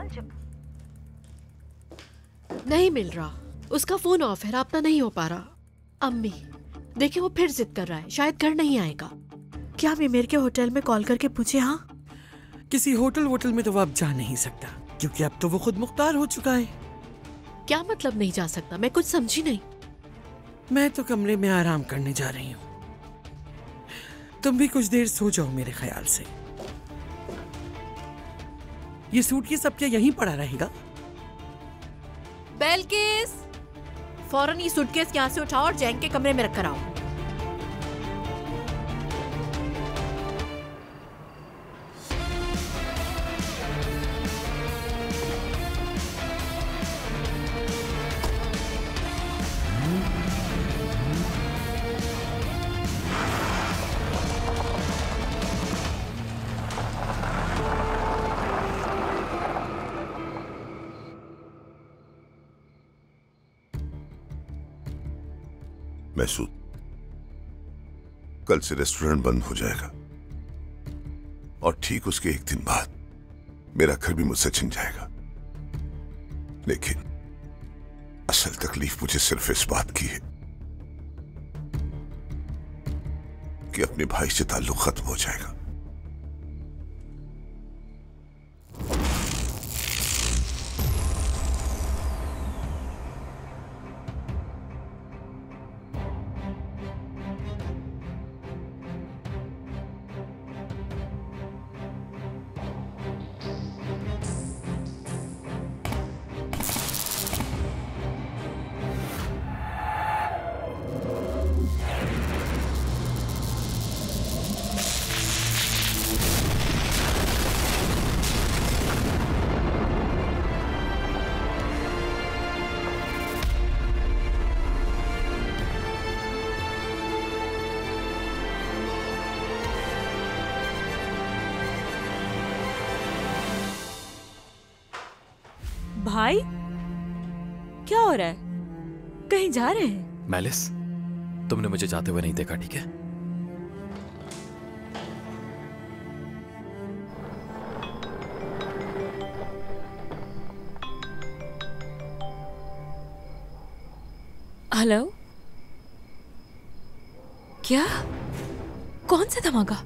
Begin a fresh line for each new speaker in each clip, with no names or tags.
तत्काल
नहीं मिल रहा, उसका फोन ऑफ है, राब्ता नहीं हो पा रहा। अम्मी देखिए, वो फिर जिद कर रहा है, शायद घर नहीं आएगा। क्या मिमेर के होटल में कॉल करके पूछे? हाँ,
किसी होटल में तो वो अब जा नहीं सकता, क्योंकि अब तो वो खुद मुख्तार हो चुका है।
क्या मतलब नहीं जा सकता? मैं कुछ समझी नहीं।
मैं तो कमरे में आराम करने जा रही हूँ, तुम भी कुछ देर सो जाओ मेरे ख्याल से। ये सूटकेस अब क्या यहीं पड़ा रहेगा?
बेलकिस, फौरन ये सूटकेस यहाँ से उठाओ और जैंग के कमरे में रख कर आओ।
मैसूद, कल से रेस्टोरेंट बंद हो जाएगा और ठीक उसके एक दिन बाद मेरा घर भी मुझसे छिन जाएगा। लेकिन असल तकलीफ मुझे सिर्फ इस बात की है कि अपने भाई से ताल्लुक खत्म हो जाएगा।
भाई क्या हो रहा है? कहीं जा रहे हैं?
मैलिस, तुमने मुझे जाते हुए नहीं देखा, ठीक है?
हेलो, क्या? कौन सा धमाका?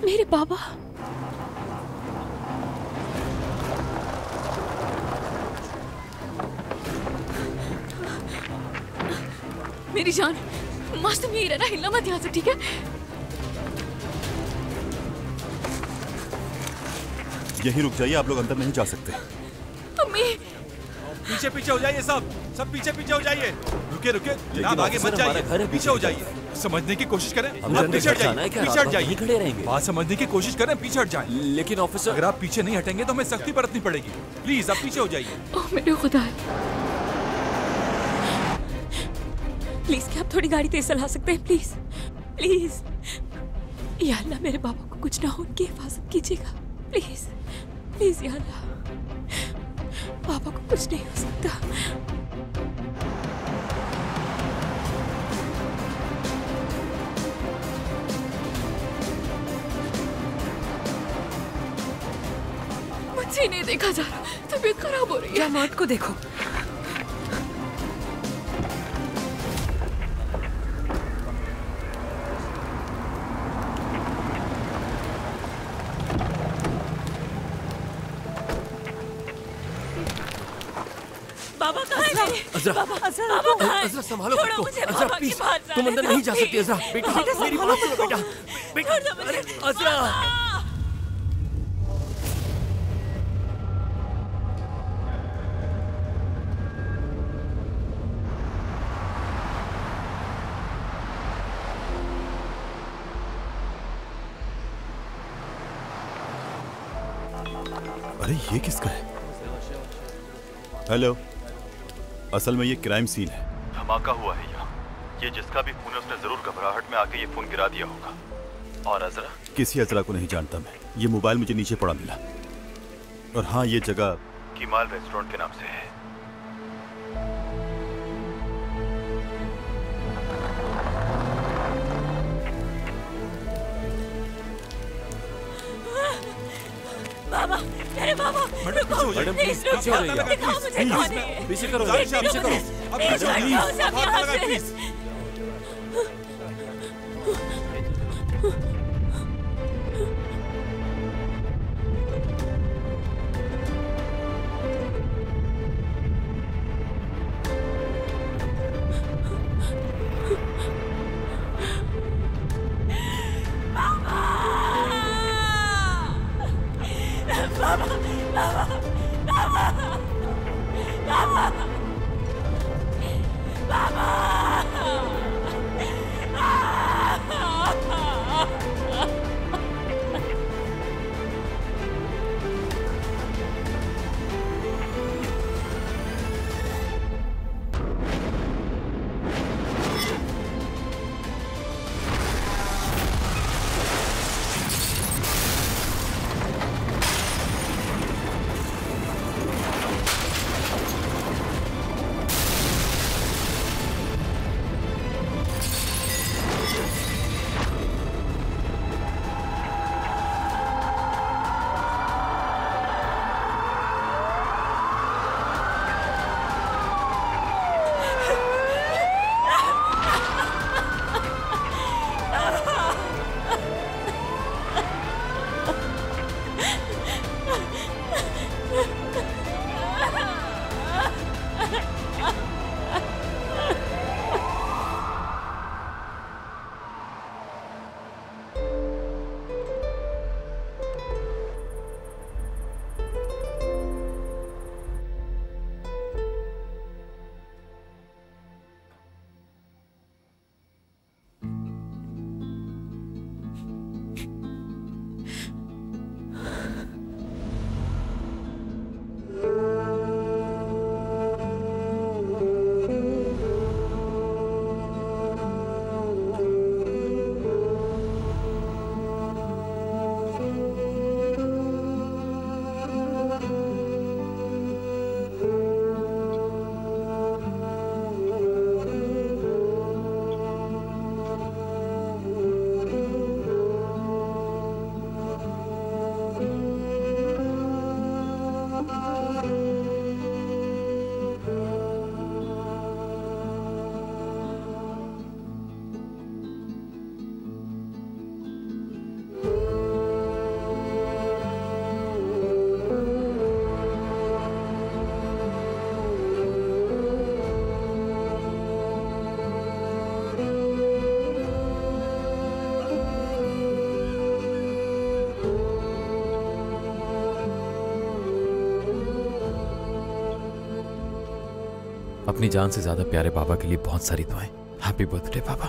मेरे बाबा? मेरी जान, मस्त तुम यही रहना, हिलना मत यहाँ से, ठीक है?
यहीं रुक जाइए, आप लोग अंदर नहीं जा सकते।
अम्मी,
पीछे पीछे हो जाइए, सब पीछे पीछे हो जाइए। रुके रुके, आप आगे मत जाइए, पीछे हो जाइए। समझने की कोशिश करें, आप पीछे हट जाइए, पीछे हट जाइए, खड़े रहेंगे। बात समझने की कोशिश करें, पीछे हट जाएं।
लेकिन ऑफिसर,
अगर आप पीछे नहीं हटेंगे तो हमें सख्ती बरतनी पड़ेगी। प्लीज आप पीछे हो जाइए।
ओह मेरे खुदा, प्लीज क्या आप थोड़ी गाड़ी तेज चला सकते हैं? प्लीज प्लीज, या अल्लाह मेरे बाबा को कुछ ना हो, उनकी हिफाजत कीजिएगा। प्लीज प्लीज या अल्लाह, पापा को कुछ नहीं हो सकता। मुझसे नहीं देखा जा रहा, तबीयत खराब हो रही है।
क्या मौत को देखो।
बाबा कहाँ है?
अज़रा,
बाबा, बाबा कहाँ है?
अज़रा संभालो
छोड़ो
खुद को।
मुझे,
अज़रा
बाबा की
प्लीज,
बात
तुम अंदर नहीं जा सकती। अज़रा बेटा, मेरी बात सुनो बेटा,
बेटा।
अरे अज़रा,
अरे ये किसका है? हेलो, असल में ये क्राइम सीन है।
धमाका हुआ है यहाँ। ये जिसका भी फोन है उसने जरूर घबराहट में आके ये फोन गिरा दिया होगा। और अज़रा?
किसी अज़रा को नहीं जानता मैं। ये मोबाइल मुझे नीचे पड़ा मिला। और हाँ, ये जगह
कीमाल रेस्टोरेंट के नाम से है।
बाबा, मेरे बाबा, रुको,
मैडम,
प्लीज
पीछे हो
रुको,
जाइए।
दिखाओ मुझे कौन है ये।
पीछे करो,
पीछे
पीछे करो।
प्लीज हटाओ उसे अब यहाँ से।
अपनी जान से ज्यादा प्यारे बाबा के लिए बहुत सारी दुआएं। हैप्पी बर्थडे बाबा।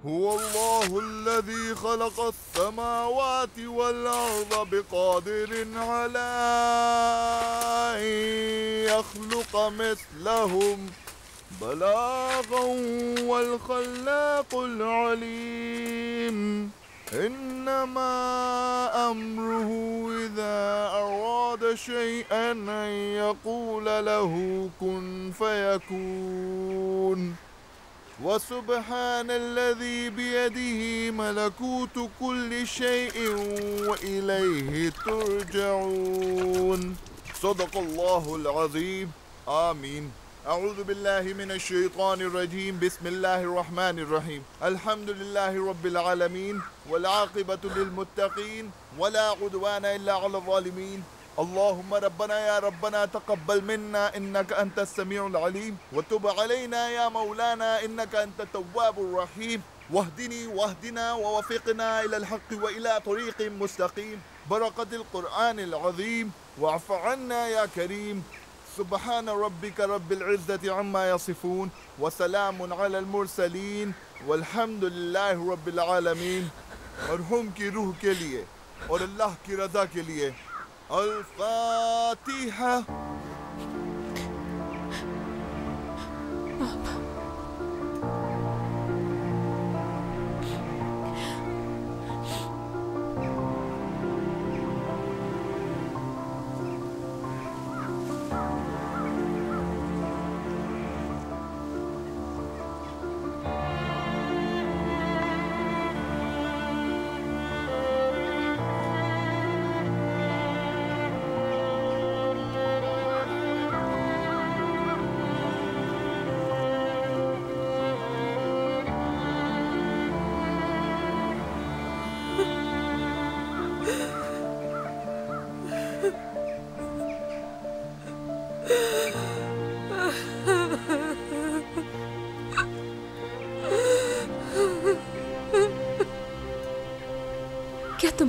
हुवल्लाहुल्लज़ी ख़लक़स्समावाति वल-अर्ज़ बिक़ादिरिन अला अन यख़्लुक़ मिस्लहुम बलाग़न वल ख़ल्लाक़ुल अलीम। इन्नमा अम्रुहु इज़ा अराद शैअन अन यक़ूल लहू कुन फ़यकून। वसुब्हानल्लज़ी बियदिही मलकूतु कुल्लि शैइन व इलैहि तुरजऊन। सदक़ल्लाहुल अज़ीम। आमीन। अऊज़ु बिल्लाहि मिनश शैतानिर रजीम। बिस्मिल्लाहिर रहमानिर रहीम। अल्हम्दुलिल्लाहि रब्बिल आलमीन वल आक़िबतु लिल मुत्तक़ीन वला उद्वाना इल्ला अलल ज़ालिमीन। अल्लाहुम्मा रब्बना या रब्बना तक़ब्बल मिन्ना इन्नका अंतस समीउल अलीम व तुब अलैना या मौलाना इन्नका अंतत तव्वाबुर रहीम। वहदिनी वहदिना व वफ़िक़ना इलल हक़्क़ि व इला तरीक़िन मुस्तक़ीम बरक़तिल क़ुरआनिल अज़ीम वअफ़ अन्ना या करीम। सुब्हान रब्बिका रब्बिल इज़्ज़ति अम्मा यसिफ़ून व सलामुन अलल मुरसलीन वल्हम्दुलिल्लाहि रब्बिल आलमीन। मरहूम की रूह के लिए और अल्लाह की रज़ा के लिए अल-फ़ातिहा।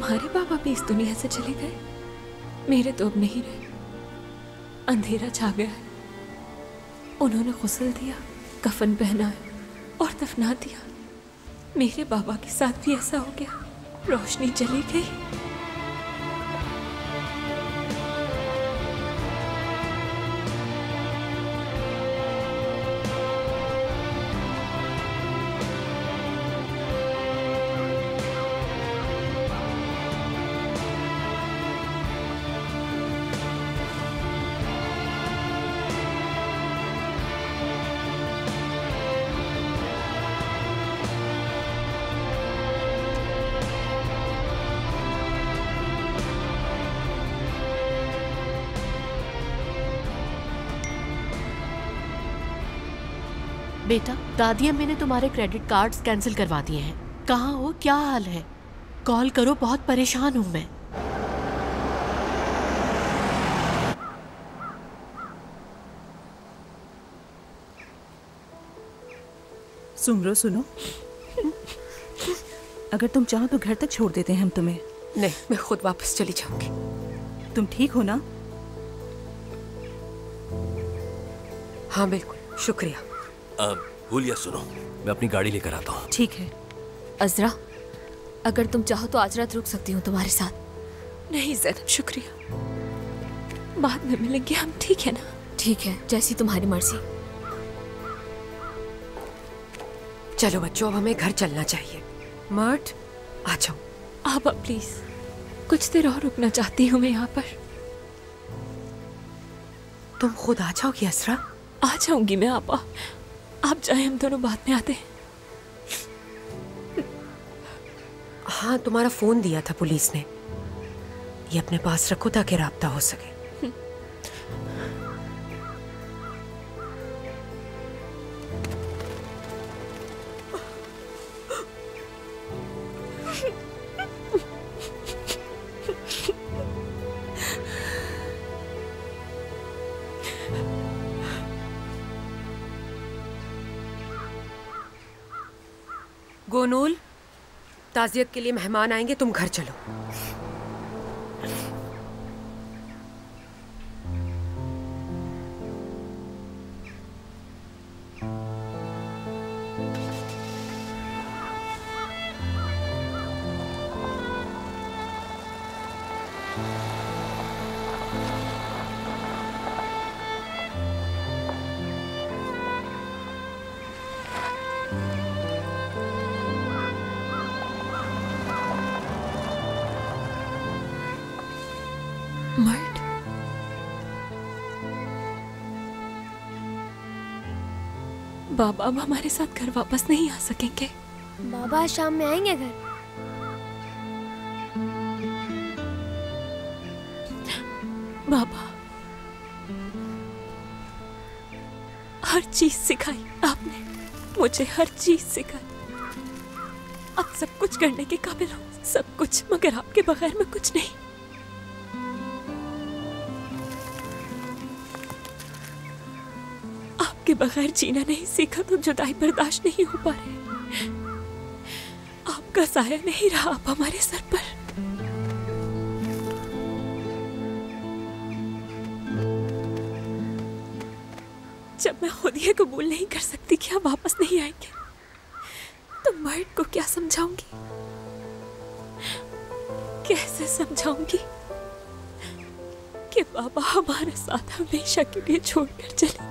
तुम्हारे बाबा भी इस दुनिया से चले गए? मेरे तो अब नहीं रहे। अंधेरा छा गया है। उन्होंने गुस्ल दिया, कफन पहनाया और दफना दिया। मेरे बाबा के साथ भी ऐसा हो गया, रोशनी चली गई।
बेटा, दादी अम्मी ने तुम्हारे क्रेडिट कार्ड्स कैंसिल करवा दिए हैं। कहाँ हो, क्या हाल है? कॉल करो, बहुत परेशान हूँ मैं।
सुमरो सुनो, अगर तुम चाहो तो घर तक छोड़ देते हैं हम तुम्हें।
नहीं, मैं खुद वापस चली जाऊंगी।
तुम ठीक हो ना?
हाँ बिल्कुल, शुक्रिया।
हुलिया सुनो, मैं अपनी गाड़ी लेकर आता हूँ।
ठीक है।
अजरा, अगर तुम चाहो तो आज रात रुक सकती हूँ तुम्हारे साथ। नहीं ज़ैनब, शुक्रिया, बाद में मिलेंगे हम, ठीक है ना? ठीक है, जैसी तुम्हारी मर्जी। चलो बच्चों, अब हमें घर चलना चाहिए। मर्ट, आ जाओ। आबा प्लीज, कुछ देर और रुकना चाहती हूँ मैं यहाँ पर। तुम खुद आ जाओगी असरा? आ जाऊंगी मैं आबा, आप जाए, हम दोनों बाद में आते हैं। हाँ, तुम्हारा फोन दिया था पुलिस ने, ये अपने पास रखो ताकि राब्ता हो सके। गोनूल, ताजियत के लिए मेहमान आएंगे, तुम घर चलो। मर्ट, बाबा अब हमारे साथ घर वापस नहीं आ सकेंगे।
बाबा शाम में आएंगे घर।
बाबा, हर चीज सिखाई आपने मुझे, हर चीज सिखाई। अब सब कुछ करने के काबिल हूँ, सब कुछ, मगर आपके बगैर मैं कुछ नहीं। आपके बगैर जीना नहीं सीखा तो जुदाई बर्दाश्त नहीं हो पा रही। आपका साया नहीं रहा आप हमारे सर पर। जब मैं खुद ये कबूल नहीं कर सकती कि आप वापस नहीं आएंगे, तो मर्ट को क्या समझाऊंगी, कैसे समझाऊंगी कि बाबा हमारे साथ हमेशा के लिए छोड़कर चले गए।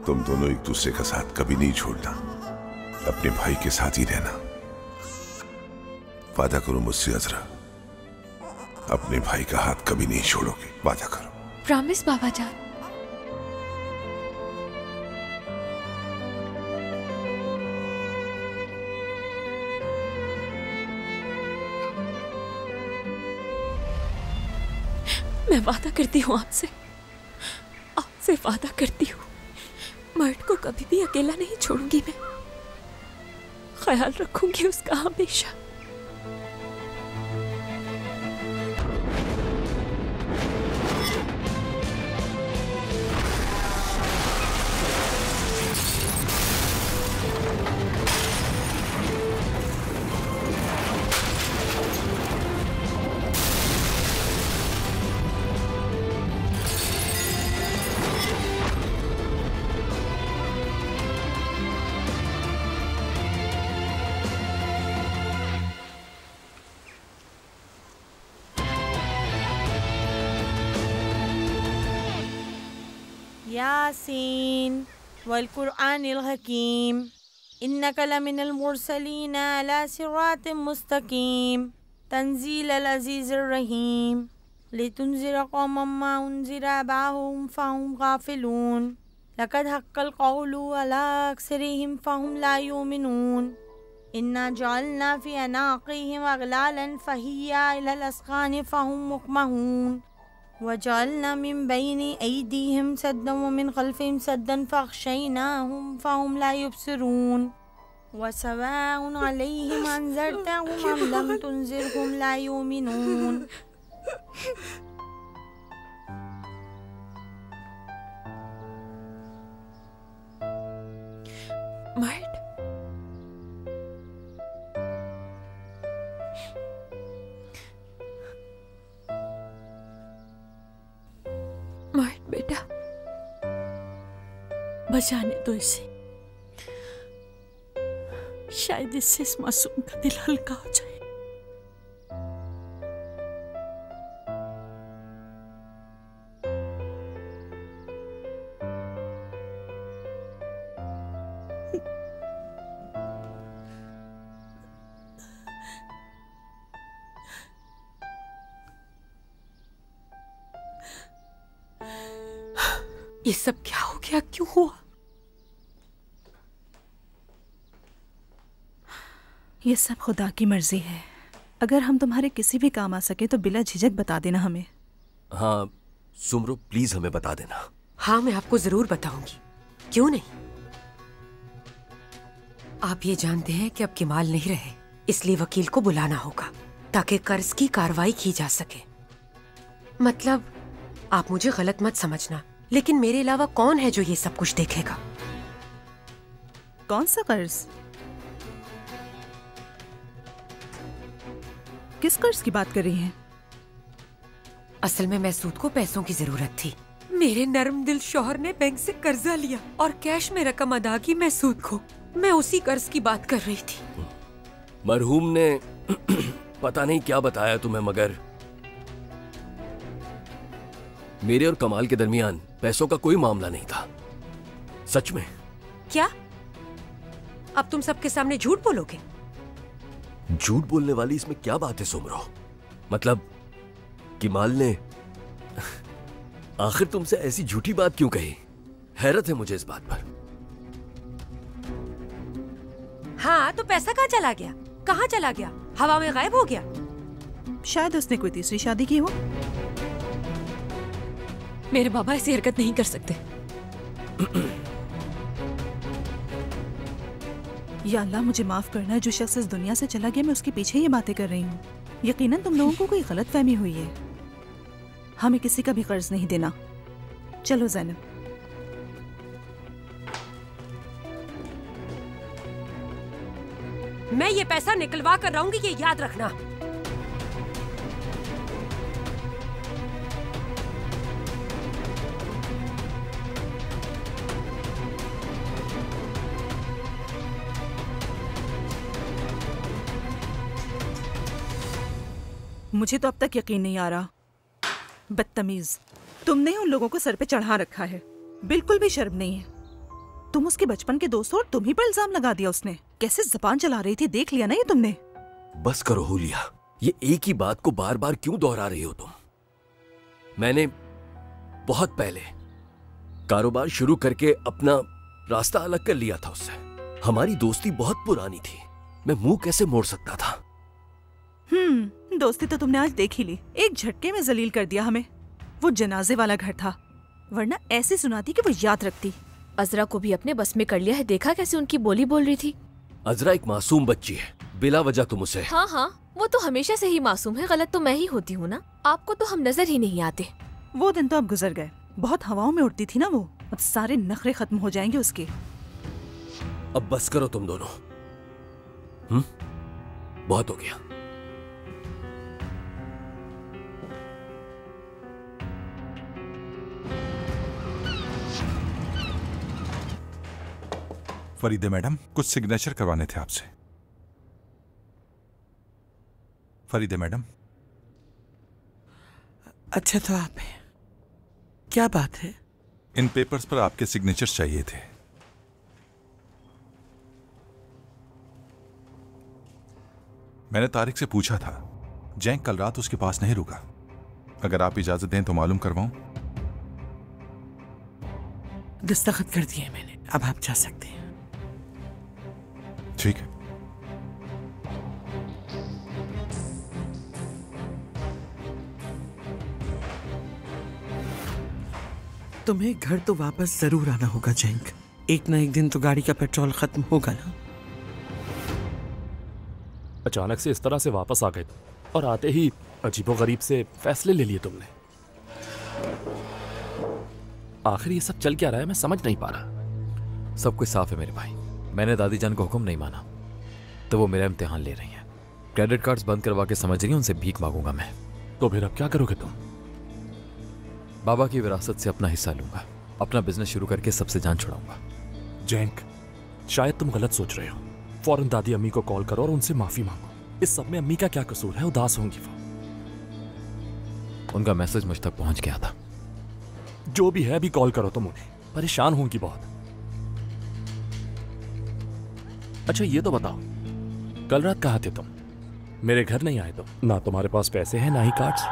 तुम दोनों एक दूसरे का साथ कभी नहीं छोड़ना, अपने भाई के साथ ही रहना। वादा करो मुझसे अजरा, अपने भाई का हाथ कभी नहीं छोड़ोगे, वादा करो।
प्रॉमिस बाबा जान। मैं वादा करती हूँ आपसे, आपसे वादा करती हूँ, मर्ट को कभी भी अकेला नहीं छोड़ूंगी मैं, ख्याल रखूंगी उसका हमेशा।
यासीन वल कुरआनिल हकीम इन्नका लमिनल मुरसलीन अला सिरातिम मुस्तकीम तंजीलल अजीजिर रहीम लितुनज़िर कौमम मा उनज़िरा आबाहुम फ़हुम गाफ़िलून लक़द हक़्क़ल क़ौलु अला अक्सरिहिम फ़हुम ला युमिनून इन्ना जअलना फ़ी अनाक़िहिम अग़लालन फ़हिया इलल अस्क़ानि फ़हुम मुक़महून वजअलना मिन बैनि ऐदीहिम सद्दन व मिन ख़ल्फ़िहिम सद्दन फ़अग़शयनाहुम फ़हुम ला युबसिरून वसवाउन अलैहिम अनज़रतहुम अम लम तुनज़िरहुम ला युमिनून।
मार्ट, मार्ट बेटा,
बचाने दो इसे, शायद इससे इस मासूम का दिल हल्का हो जाए।
ये सब क्या हो गया, क्यों हुआ?
ये सब खुदा की मर्जी है। अगर हम तुम्हारे किसी भी काम आ सके तो बिला झिझक बता देना हमें।
हाँ सुमरो, प्लीज हमें बता देना।
हाँ, मैं आपको जरूर बताऊंगी, क्यों नहीं। आप ये जानते हैं कि अब किमाल नहीं रहे, इसलिए वकील को बुलाना होगा ताकि कर्ज की कार्रवाई की जा सके। मतलब, आप मुझे गलत मत समझना, लेकिन मेरे अलावा कौन है जो ये सब कुछ देखेगा?
कौन सा कर्ज? किस कर्ज की बात कर रही हैं?
असल में महसूद को पैसों की जरूरत थी। मेरे नर्म दिल शौहर ने बैंक से कर्जा लिया और कैश में रकम अदा की महसूद को। मैं उसी कर्ज की बात कर रही थी।
मरहूम ने पता नहीं क्या बताया तुम्हें, मगर मेरे और कमाल के दरमियान पैसों का कोई मामला नहीं था। सच में।
क्या? अब तुम सबके सामने झूठ बोलोगे?
झूठ बोलने वाली इसमें क्या बात है सुमरो? मतलब किमाल ने आखिर तुमसे ऐसी झूठी बात क्यों कही? हैरत है मुझे इस बात पर।
हाँ, तो पैसा कहाँ चला गया? कहाँ चला गया? हवा में गायब हो गया?
शायद उसने कोई तीसरी शादी की हो।
मेरे बाबा ऐसी हरकत नहीं कर सकते।
या अल्लाह, मुझे माफ करना, जो शख्स इस दुनिया से चला गया मैं उसके पीछे ये बातें कर रही हूँ। यकीनन तुम लोगों को कोई गलतफहमी हुई है। हमें किसी का भी कर्ज नहीं देना। चलो ज़ैनब।
मैं ये पैसा निकलवा कर रहूंगी, ये याद रखना।
मुझे तो अब तक यकीन नहीं आ रहा। बदतमीज, तुमने उन लोगों को सर पे चढ़ा रखा है, बिल्कुल भी शर्म नहीं है। तुम उसके बचपन के दोस्त हो और तुम ही पर इल्जाम लगा दिया उसने। कैसे जबान चला रही थी, देख लिया ना ये तुमने।
बस करो हुलिया, ये एक ही बात को बार बार क्यों दोहरा रही हो तुम? मैंने बहुत पहले कारोबार शुरू करके अपना रास्ता अलग कर लिया था उससे। हमारी दोस्ती बहुत पुरानी थी, मैं मुंह कैसे मोड़ सकता था?
दोस्ती तो तुमने आज देख ही ली। एक झटके में जलील कर दिया हमें। वो जनाजे वाला घर था, वरना ऐसी सुनाती कि वो याद रखती।
अजरा को भी अपने बस में कर लिया है। देखा कैसे उनकी बोली बोल रही थी।
अजरा एक मासूम बच्ची है, बिला वजह तुम उसे।
हाँ हाँ, वो तो हमेशा से ही मासूम है। गलत तो मैं ही होती हूँ ना, आपको तो हम नजर ही नहीं आते।
वो दिन तो अब गुजर गए। बहुत हवाओं में उड़ती थी ना वो। अब सारे नखरे खत्म हो जाएंगे उसके।
अब बस करो तुम दोनों। बहुत हो गया।
फरीदे मैडम, कुछ सिग्नेचर करवाने थे आपसे। फरीदे मैडम।
अच्छा तो आप हैं, क्या बात है?
इन पेपर्स पर आपके सिग्नेचर्स चाहिए थे। मैंने तारिक से पूछा था, जैंक कल रात उसके पास नहीं रुका। अगर आप इजाजत दें तो मालूम करवाऊं।
दस्तखत कर दिए मैंने, अब आप जा सकते हैं।
ठीक है।
तुम्हें घर तो वापस जरूर आना होगा जैंक। एक ना एक दिन तो गाड़ी का पेट्रोल खत्म होगा ना।
अचानक से इस तरह से वापस आ गए और आते ही अजीबोगरीब से फैसले ले लिए तुमने। आखिर ये सब चल क्या रहा है, मैं समझ नहीं पा रहा।
सब कुछ साफ है मेरे भाई। मैंने दादी जान को हुक्म नहीं माना तो वो मेरा इम्तिहान ले रही हैं। क्रेडिट कार्ड्स बंद करवा के समझ रही हैं, उनसे भीख मांगूंगा मैं।
तो फिर अब क्या करोगे तुम?
बाबा की विरासत से अपना हिस्सा लूंगा, अपना बिजनेस शुरू करके सबसे जान छुड़ाऊंगा।
जैंक, शायद तुम गलत सोच रहे हो। फौरन दादी अम्मी को कॉल करो और उनसे माफी मांगो। इस सब में अम्मी का क्या कसूर है? उदास होंगी वो।
उनका मैसेज मुझ तक पहुंच गया था।
जो भी है अभी कॉल करो तुम उन्हें, परेशान होंगी बहुत। अच्छा ये तो बताओ, कल रात कहाँ थे तुम? मेरे घर नहीं आए तुम? ना तुम्हारे पास पैसे हैं ना ही कार्ड्स।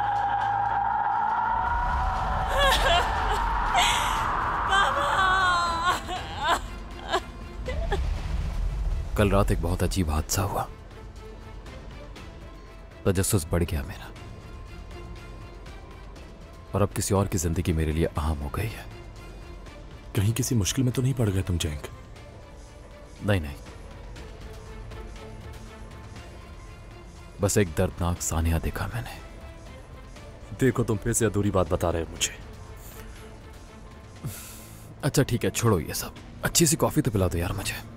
कल रात एक बहुत अजीब हादसा हुआ। तजस्सुस बढ़ गया मेरा और अब किसी और की जिंदगी मेरे लिए अहम हो गई है।
कहीं किसी मुश्किल में तो नहीं पड़ गए तुम जैंक?
नहीं नहीं, बस एक दर्दनाक सानिया देखा मैंने।
देखो तुम फिर से अधूरी बात बता रहे हो मुझे।
अच्छा ठीक है, छोड़ो ये सब। अच्छी सी कॉफी तो पिला दो यार मुझे।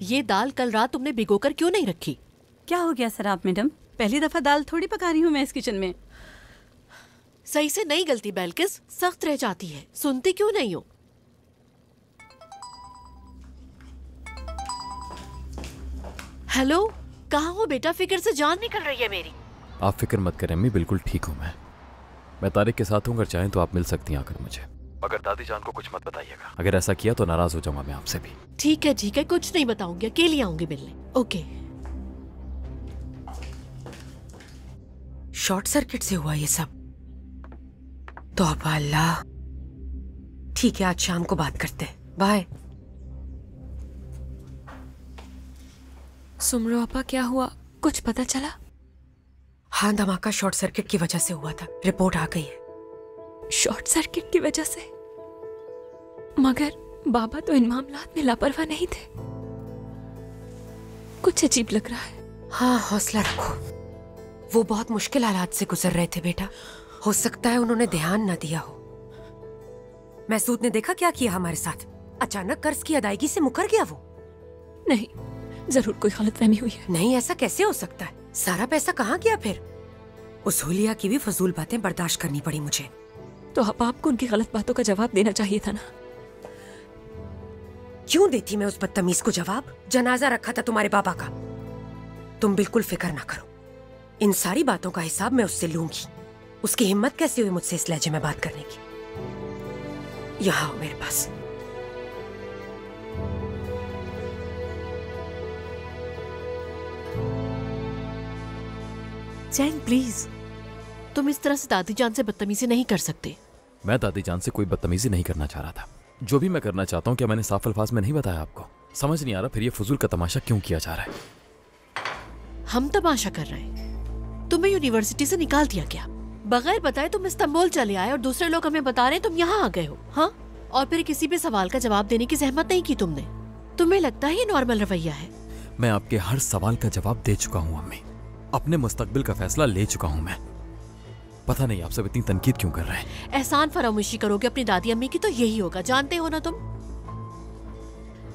ये दाल कल रात तुमने भिगोकर क्यों नहीं रखी?
क्या हो गया सर आप मैडम? पहली दफा दाल थोड़ी पका रही हूँ मैं इस किचन में।
सही से नहीं गलती बेल्किस, सख्त रह जाती है। सुनती क्यों नहीं हो? हेलो, कहाँ हो बेटा? फिक्र से जान निकल रही है मेरी।
आप फिक्र मत करें अम्मी, बिल्कुल ठीक हूँ मैं तारिक के साथ हूँ। अगर चाहें तो आप मिल सकती हैं आकर मुझे, मगर दादी जान को कुछ मत बताइएगा। अगर ऐसा किया तो नाराज हो जाऊंगा मैं आपसे भी।
ठीक है, कुछ नहीं बताऊंगी, अकेली आऊंगी मिलने। ओके।
शॉर्ट सर्किट से हुआ ये सब? तौबा अल्लाह। ठीक है, आज शाम को बात करते हैं। बाय।
सुमरो आपा, क्या हुआ? कुछ पता चला?
हाँ, धमाका शॉर्ट सर्किट की वजह से हुआ था। रिपोर्ट आ गई है।
शॉर्ट सर्किट की वजह से? मगर बाबा तो इन मामलात में लापरवाह नहीं थे। कुछ अजीब लग रहा है।
हाँ, हौसला रखो। वो बहुत मुश्किल हालात से गुजर रहे थे बेटा। हो सकता है उन्होंने ध्यान न दिया हो। महसूद ने देखा क्या किया हमारे साथ? अचानक कर्ज की अदायगी से मुकर गया वो।
नहीं, जरूर कोई गलतफहमी हुई है।
नहीं, ऐसा कैसे हो सकता है? सारा पैसा कहाँ गया फिर? उस हुलिया की भी फजूल बातें बर्दाश्त करनी पड़ी मुझे।
तो अब आपको उनकी गलत बातों का जवाब देना चाहिए था ना।
क्यों देती मैं उस बदतमीज को जवाब? जनाजा रखा था तुम्हारे पापा का। तुम बिल्कुल फिक्र ना करो, इन सारी बातों का हिसाब मैं उससे लूंगी। उसकी हिम्मत कैसे हुई मुझसे इस लहजे में बात करने की? यहाँ आओ मेरे पास।
जैंग प्लीज, तुम इस तरह से दादी जान से बदतमीजी नहीं कर सकते।
मैं दादी जान से कोई बदतमीजी नहीं करना चाह रहा था। जो भी मैं करना चाहता हूँ क्या मैंने साफ अल्फाज में नहीं बताया आपको? समझ नहीं आ रहा फिर ये फजूल का तमाशा क्यों किया जा रहा है?
हम तमाशा कर रहे हैं? तुम्हें यूनिवर्सिटी से निकाल दिया क्या? बगैर बताए तुम इस्तांबुल चले आए और दूसरे लोग हमें बता रहे हैं तुम यहाँ आ गए हो। हाँ, और फिर किसी भी सवाल का जवाब देने की जहमत नहीं की तुमने। तुम्हें लगता है ये नॉर्मल रवैया है?
मैं आपके हर सवाल का जवाब दे चुका हूँ अम्मी। अपने मुस्तकबिल का फैसला ले चुका हूँ मैं। पता नहीं आप सब इतनी तनकीद क्यों कर रहे हैं।
एहसान फरामोशी करोगे अपनी दादी अम्मी की तो यही होगा, जानते हो ना तुम।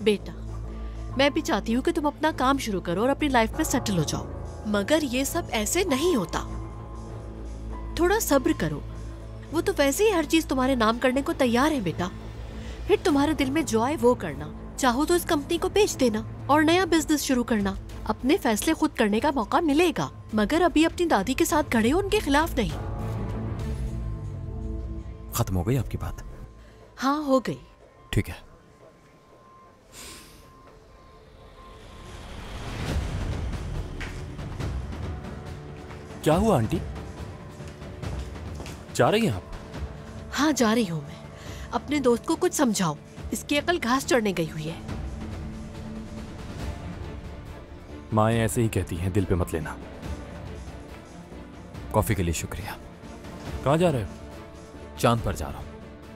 बेटा, मैं भी चाहती हूँ कि तुम अपना काम शुरू करो और अपनी लाइफ में सेटल हो जाओ, मगर ये सब ऐसे नहीं होता। थोड़ा सब्र करो। वो तो वैसे ही हर चीज तुम्हारे नाम करने को तैयार है बेटा। फिर तुम्हारे दिल में जो आए वो करना। चाहो तो इस कंपनी को बेच देना और नया बिजनेस शुरू करना। अपने फैसले खुद करने का मौका मिलेगा। मगर अभी अपनी दादी के साथ खड़े हो, उनके खिलाफ नहीं।
खत्म हो गई आपकी बात?
हाँ, हो गई।
ठीक है।
क्या हुआ आंटी? जा रही हैं आप?
हाँ, जा रही हूँ मैं। अपने दोस्त को कुछ समझाओ, इसकी अकल घास चढ़ने गई हुई है।
माएँ ऐसे ही कहती हैं, दिल पे मत लेना।
कॉफी के लिए शुक्रिया।
कहाँ जा रहे हो?
चांद पर जा रहा हूँ।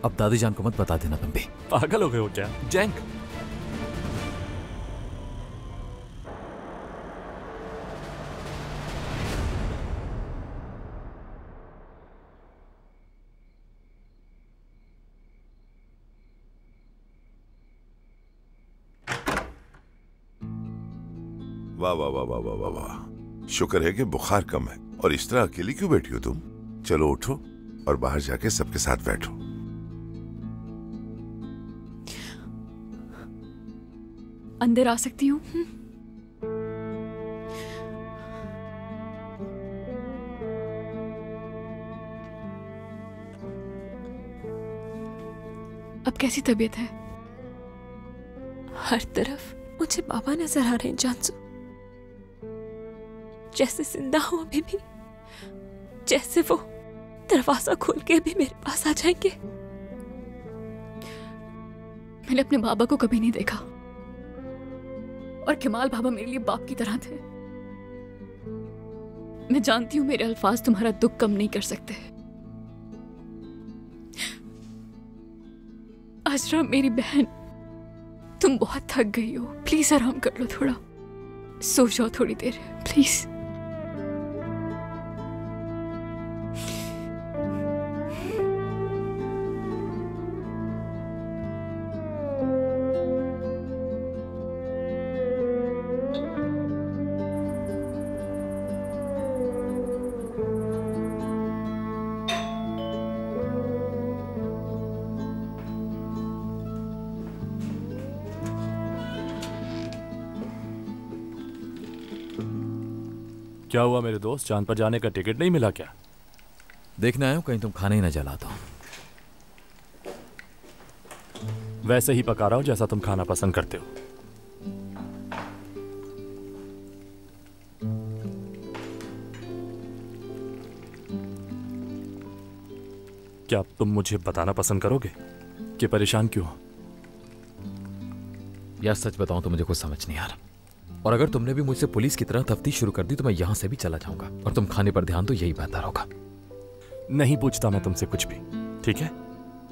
अब दादी जान को मत बता देना तुम भी।
पागल हो गए हो क्या? जैंक।
वाह वाह वाह वाह वाह वाह वाह, शुक्र है कि बुखार कम है। और इस तरह अकेली क्यों बैठी हो तुम? चलो उठो और बाहर जाके सबके साथ बैठो।
अंदर आ सकती हूँ? अब कैसी तबीयत है? हर तरफ मुझे बाबा नजर आ रहे हैं जानसू, जैसे जिंदा हूं अभी भी, जैसे वो दरवाजा खोल के भी मेरे पास आ जाएंगे। मैंने अपने बाबा को कभी नहीं देखा और कमाल बाबा मेरे लिए बाप की तरह थे। मैं जानती हूं मेरे अल्फाज तुम्हारा दुख कम नहीं कर सकते। अजरा मेरी बहन, तुम बहुत थक गई हो, प्लीज आराम कर लो, थोड़ा सो जाओ थोड़ी देर प्लीज।
क्या हुआ मेरे दोस्त, चांद पर जाने का टिकट नहीं मिला क्या?
देखने आया हूं कहीं तुम खाना ही ना जला दो।
वैसे ही पका रहा हूं जैसा तुम खाना पसंद करते हो। क्या तुम मुझे बताना पसंद करोगे कि परेशान क्यों हो?
यार सच बताऊं तो मुझे कुछ समझ नहीं आ रहा, और अगर तुमने भी मुझसे पुलिस की तरह तफ्तीश शुरू कर दी तो मैं यहां से भी चला जाऊंगा, और तुम खाने पर ध्यान दो, यही बेहतर होगा।
नहीं पूछता मैं तुमसे कुछ भी, ठीक है?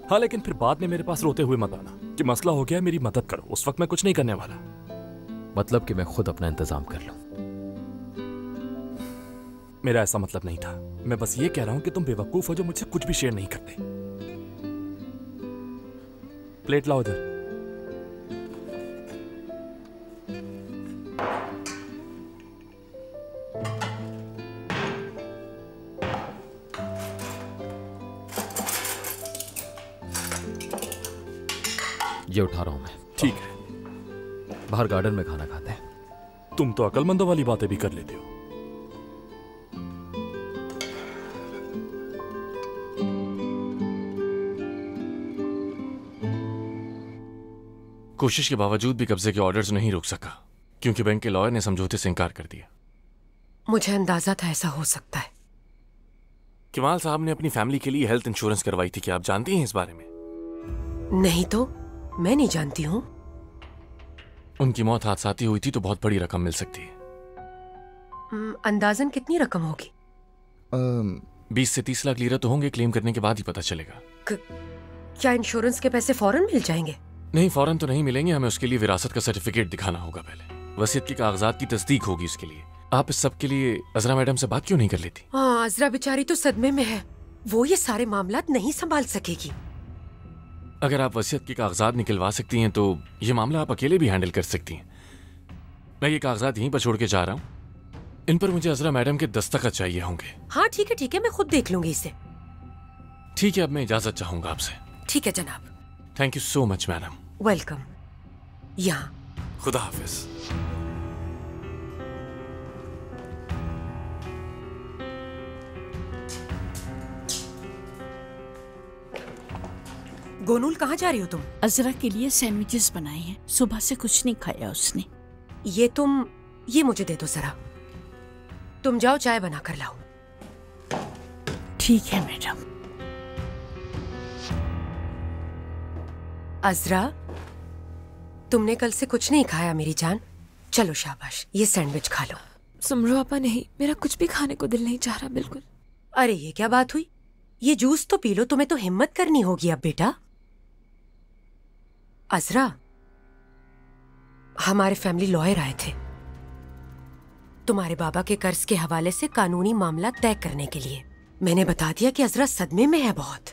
हाँ, लेकिन फिर बाद में मेरे पास रोते हुए मत आना कि मसला हो गया, मेरी मदद करो। उस वक्त मैं कुछ नहीं करने वाला।
मतलब कि मैं खुद अपना इंतजाम कर लूं?
मेरा ऐसा मतलब नहीं था। मैं बस ये कह रहा हूं कि तुम बेवकूफ हो जो मुझसे कुछ भी शेयर नहीं करते। प्लेट लाओ इधर।
ये उठा रहा हूं मैं।
ठीक है।
बाहर गार्डन में खाना खाते हैं।
तुम तो अकलमंदों वाली बातें भी कर लेते हो।
कोशिश के बावजूद भी कब्जे के ऑर्डर्स नहीं रोक सका क्योंकि बैंक के लॉयर ने समझौते से इनकार कर दिया।
मुझे अंदाजा था ऐसा हो सकता है।
कमाल साहब ने अपनी फैमिली के लिए हेल्थ इंश्योरेंस करवाई थी, क्या आप जानती हैं इस बारे में?
नहीं तो मैं नहीं जानती हूँ।
उनकी मौत हादसाती हुई थी तो बहुत बड़ी रकम मिल सकती है।
अंदाजन कितनी रकम होगी?
20 से 30 लाख लीरा तो होंगे, क्लेम करने के बाद ही पता चलेगा।
क्या इंश्योरेंस के पैसे फौरन मिल जाएंगे?
नहीं, फौरन तो नहीं मिलेंगे, हमें उसके लिए विरासत का सर्टिफिकेट दिखाना होगा पहले। वसीयत के कागजात की तस्दीक होगी उसके लिए। आप इस सब के लिए अजरा मैडम से बात क्यों नहीं कर लेती?
हाँ, अजरा बेचारी तो सदमे में है, वो ये सारे मामलात नहीं संभाल सकेगी।
अगर आप वसीयत के कागजात निकलवा सकती हैं तो ये मामला आप अकेले भी हैंडल कर सकती हैं। मैं ये कागजात यहीं पर छोड़ के जा रहा हूँ। इन पर मुझे अजरा मैडम के दस्तखत चाहिए होंगे।
हाँ ठीक है, मैं खुद देख लूंगी इसे।
ठीक है, अब मैं इजाजत चाहूंगा आपसे।
ठीक है जनाब।
Thank you so much madam.
Welcome. यहाँ।
खुदा हाफिज।
गोनूल कहाँ जा रही हो तुम?
अजरा के लिए सैंडविचेस बनाए हैं, सुबह से कुछ नहीं खाया उसने।
ये मुझे दे दो जरा। तुम जाओ चाय बना कर लाओ।
ठीक है मैडम।
अजरा, तुमने कल से कुछ नहीं खाया मेरी जान। चलो शाबाश, ये सैंडविच खा लो।
सुमरो आपा नहीं, मेरा कुछ भी खाने को दिल नहीं चाह रहा बिल्कुल।
अरे ये क्या बात हुई? ये जूस तो पी लो, तुम्हें तो हिम्मत करनी होगी अब बेटा। अजरा, हमारे फैमिली लॉयर आए थे तुम्हारे बाबा के कर्ज के हवाले से कानूनी मामला तय करने के लिए। मैंने बता दिया कि अजरा सदमे में है बहुत।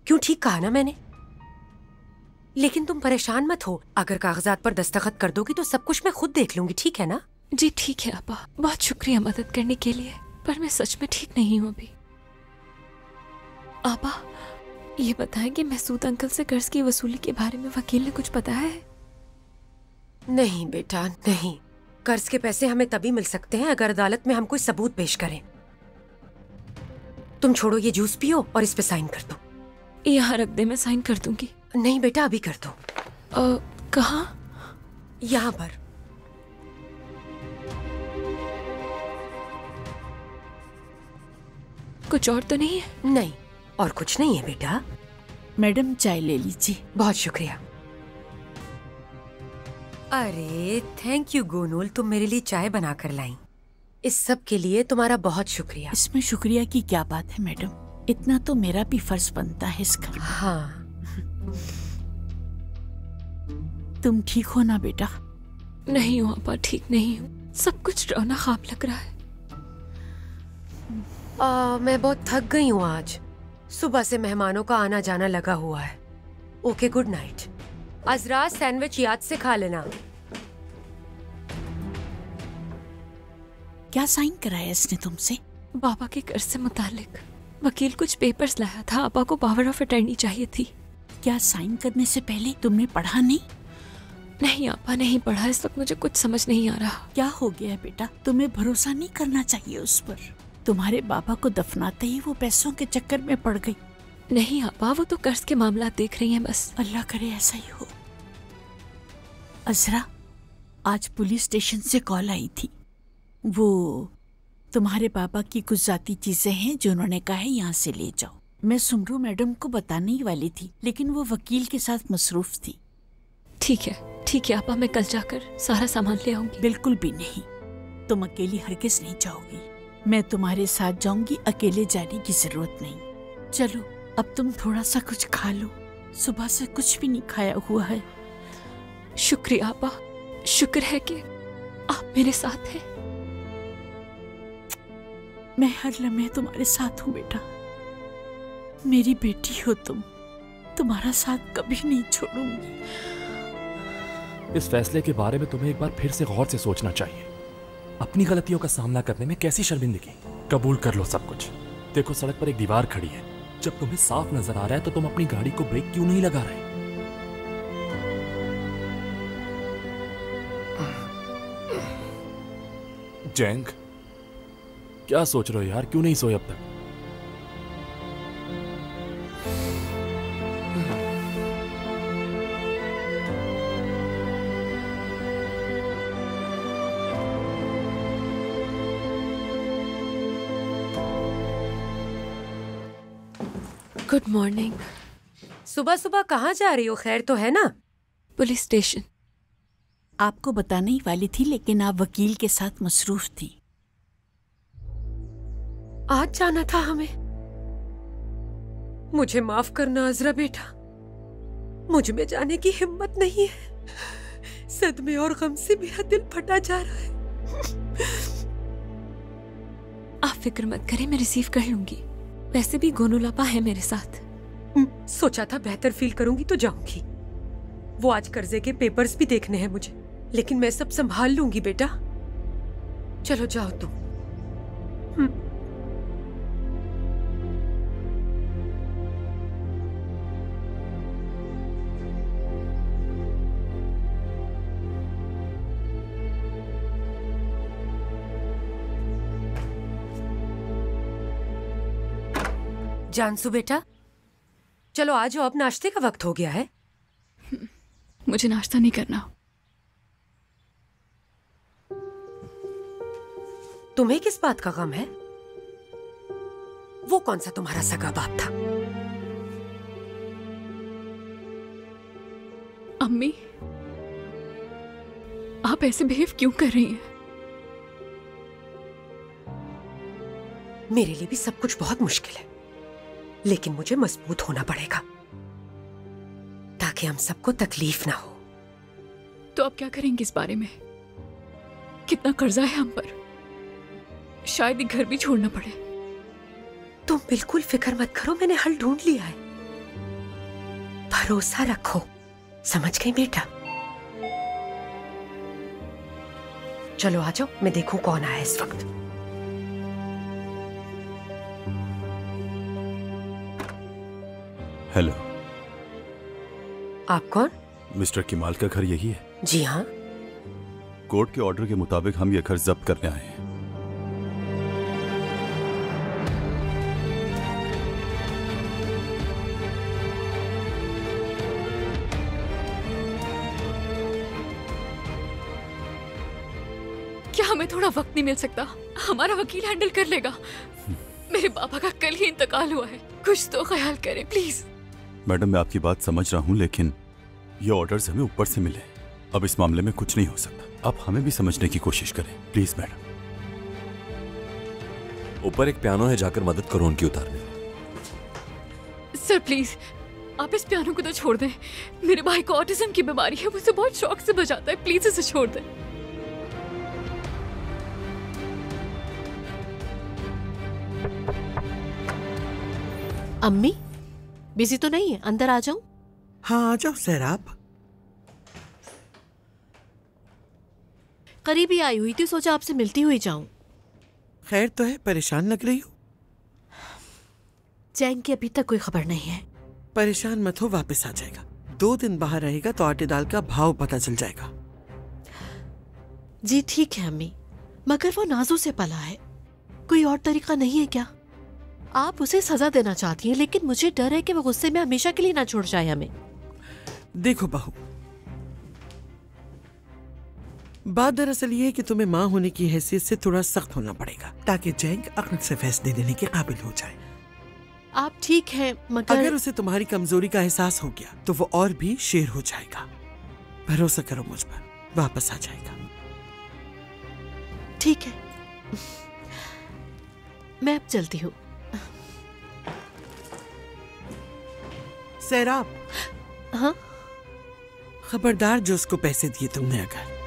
क्यों, ठीक कहा ना मैंने? लेकिन तुम परेशान मत हो, अगर कागजात पर दस्तखत कर दोगी तो सब कुछ मैं खुद देख लूंगी, ठीक है ना?
जी ठीक है आपा, बहुत शुक्रिया मदद करने के लिए, पर मैं सच में ठीक नहीं हूँ अभी। आपा ये बताएं कि महसूद अंकल से कर्ज की वसूली के बारे में वकील ने कुछ बताया है?
नहीं बेटा नहीं, कर्ज के पैसे हमें तभी मिल सकते हैं अगर अदालत में हम कोई सबूत पेश करें। तुम छोड़ो, ये जूस पियो और इस पे साइन कर दो।
यहाँ रख दे, मैं साइन कर दूंगी।
नहीं बेटा, अभी कर दो।
कहाँ?
यहाँ पर।
कुछ और तो नहीं है?
नहीं, और कुछ नहीं है बेटा।
मैडम चाय ले लीजिए।
बहुत शुक्रिया। अरे थैंक यू गोनूल, तुम मेरे लिए चाय बना कर लाई। इस सब के लिए तुम्हारा बहुत शुक्रिया।
इसमें शुक्रिया की क्या बात है मैडम, इतना तो मेरा भी फर्ज बनता है इस घर में।
हाँ।
तुम ठीक हो ना बेटा?
नहीं हूँ आपा, ठीक नहीं हूँ, सब कुछ डरावना ख्वाब लग रहा है।
मैं बहुत थक गई हूँ आज, सुबह से मेहमानों का आना जाना लगा हुआ है। Okay, good night. Azra, sandwich याद से खा लेना।
क्या साइन कराया इसने तुमसे?
बाबा के कर्ज से मुतालिक वकील कुछ पेपर्स लाया था, आपा को पावर ऑफ अटर्नी चाहिए थी।
क्या साइन करने से पहले तुमने पढ़ा नहीं?
नहीं आपा, नहीं पढ़ा, इस वक्त मुझे कुछ समझ नहीं आ रहा।
क्या हो गया है बेटा, तुम्हें भरोसा नहीं करना चाहिए उस पर। तुम्हारे बाबा को दफनाते ही वो पैसों के चक्कर में पड़ गई।
नहीं आपा, वो तो कर्ज के मामला देख रही हैं बस।
अल्लाह करे ऐसा ही हो। अजरा, आज पुलिस स्टेशन से कॉल आई थी। वो तुम्हारे बाबा की कुछ जाती चीजें हैं जो उन्होंने कहा है यहाँ से ले जाओ। मैं सुमरू मैडम को बताने ही वाली थी, लेकिन वो वकील के साथ मसरूफ थी।
ठीक है आपा, मैं कल जाकर सारा सामान ले आऊंगी।
बिल्कुल भी नहीं, तुम अकेली हरगिज नहीं जाओगी, मैं तुम्हारे साथ जाऊंगी। अकेले जाने की जरूरत नहीं। चलो अब तुम थोड़ा सा कुछ खा लो, सुबह से कुछ भी नहीं खाया हुआ है।
शुक्रिया आपा, शुक्र है कि आप मेरे साथ हैं।
मैं हर लम्हे तुम्हारे साथ हूँ बेटा, मेरी बेटी हो तुम, तुम्हारा साथ कभी नहीं छोड़ूंगी।
इस फैसले के बारे में तुम्हें एक बार फिर से गौर से सोचना चाहिए। अपनी गलतियों का सामना करने में कैसी शर्मिंदगी। कबूल कर लो सब कुछ। देखो सड़क पर एक दीवार खड़ी है, जब तुम्हें साफ नजर आ रहा है तो तुम अपनी गाड़ी को ब्रेक क्यों नहीं लगा रहे? जैंग, क्या सोच रहे हो यार, क्यों नहीं सोए अब तक?
Good morning.
सुबह सुबह कहाँ जा रही हो? खैर तो है ना?
Police station.
आपको बताने ही वाली थी, लेकिन आप वकील के साथ मसरूफ थी।
आज जाना था हमें। मुझे माफ करना अजरा बेटा, मुझ में जाने की हिम्मत नहीं है। सदमे और गम से मेरा दिल फटा जा रहा है।
आप फिक्र मत करें, मैं रिसीव कर लूंगी। वैसे भी गोनूलापा है मेरे साथ।
सोचा था बेहतर फील करूंगी तो जाऊंगी। वो आज कर्जे के पेपर्स भी देखने हैं मुझे, लेकिन मैं सब संभाल लूंगी बेटा। चलो जाओ तुम। जानसू बेटा, चलो आ जाओ, अब नाश्ते का वक्त हो गया है।
मुझे नाश्ता नहीं करना।
तुम्हें किस बात का गम है? वो कौन सा तुम्हारा सगा बाप था?
अम्मी, आप ऐसे बिहेव क्यों कर रही हैं?
मेरे लिए भी सब कुछ बहुत मुश्किल है, लेकिन मुझे मजबूत होना पड़ेगा ताकि हम सबको तकलीफ ना हो।
तो आप क्या करेंगे इस बारे में? कितना कर्जा है हम पर, शायद ये घर भी छोड़ना पड़े।
तुम बिल्कुल फिक्र मत करो, मैंने हल ढूंढ लिया है। भरोसा रखो, समझ गई बेटा? चलो आ जाओ, मैं देखूं कौन आया इस वक्त।
हेलो।
आप कौन?
मिस्टर किमाल का घर यही है?
जी हाँ।
कोर्ट के ऑर्डर के मुताबिक हम ये घर जब्त करने आए हैं।
क्या हमें थोड़ा वक्त नहीं मिल सकता? हमारा वकील हैंडल कर लेगा। मेरे पापा का कल ही इंतकाल हुआ है, कुछ तो ख्याल करें प्लीज।
मैडम, मैं आपकी बात समझ रहा हूँ, लेकिन ये ऑर्डर्स हमें ऊपर से मिले। अब इस मामले में कुछ नहीं हो सकता। आप हमें भी समझने की कोशिश करें प्लीज मैडम।
ऊपर एक पियानो है, जाकर मदद करो उनकी उतारने।
सर प्लीज, आप इस पियानो को तो छोड़ दें। मेरे भाई को ऑटिज्म की बीमारी है, वो इसे बहुत शौक से बजाता है, प्लीज इसे छोड़ दें।
अम्मी बिजी तो नहीं है? अंदर आ जाऊं?
हाँ आ जाओ सैराब।
करीब ही आई हुई थी, सोचा आपसे मिलती हुई जाऊं।
खैर तो है, परेशान लग रही हो?
जैंग की अभी तक कोई खबर नहीं है।
परेशान मत हो, वापस आ जाएगा। 2 दिन बाहर रहेगा तो आटे दाल का भाव पता चल जाएगा।
जी ठीक है अम्मी, मगर वो नाजू से पला है, कोई और तरीका नहीं है क्या? आप उसे सजा देना चाहती हैं, लेकिन मुझे डर है कि वो गुस्से में हमेशा के लिए ना छोड़ जाए हमें।
देखो बहू, बात दरअसल ये है कि तुम्हें माँ होने की हैसियत से थोड़ा सख्त होना पड़ेगा ताकि जैंग अक्ल से फैसले देने के काबिल हो जाए।
आप ठीक है, मगर
अगर उसे तुम्हारी कमजोरी का एहसास हो गया तो वो और भी शेर हो जाएगा। भरोसा करो मुझ पर, वापस आ जाएगा।
ठीक है, मैं अब चलती हूँ।
सैराब।
हाँ?
खबरदार जो उसको पैसे दिए तुमने अगर